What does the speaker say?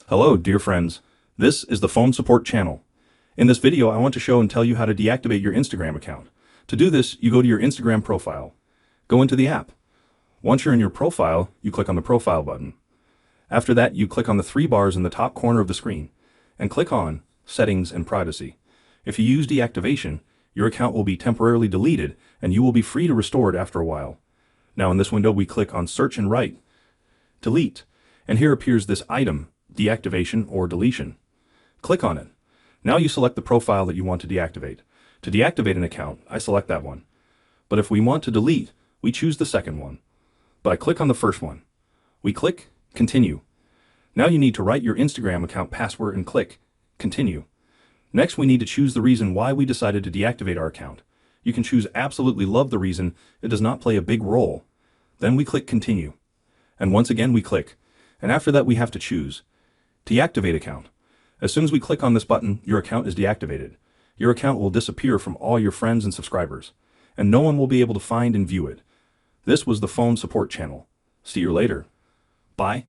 Hello, dear friends. This is the Phone Support channel. In this video, I want to show and tell you how to deactivate your Instagram account. To do this, you go to your Instagram profile. Go into the app. Once you're in your profile, you click on the profile button. After that, you click on the three bars in the top corner of the screen and click on Settings and Privacy. If you use deactivation, your account will be temporarily deleted and you will be free to restore it after a while. Now in this window, we click on Search and Write, Delete, and here appears this item, deactivation or deletion. Click on it. Now you select the profile that you want to deactivate. To deactivate an account, I select that one. But if we want to delete, we choose the second one. But I click on the first one. We click Continue. Now you need to write your Instagram account password and click Continue. Next, we need to choose the reason why we decided to deactivate our account. You can choose absolutely love the reason. It does not play a big role. Then we click Continue. And once again we click. And after that we have to choose Deactivate account. As soon as we click on this button, your account is deactivated. Your account will disappear from all your friends and subscribers, and no one will be able to find and view it. This was the Phone Support channel. See you later. Bye.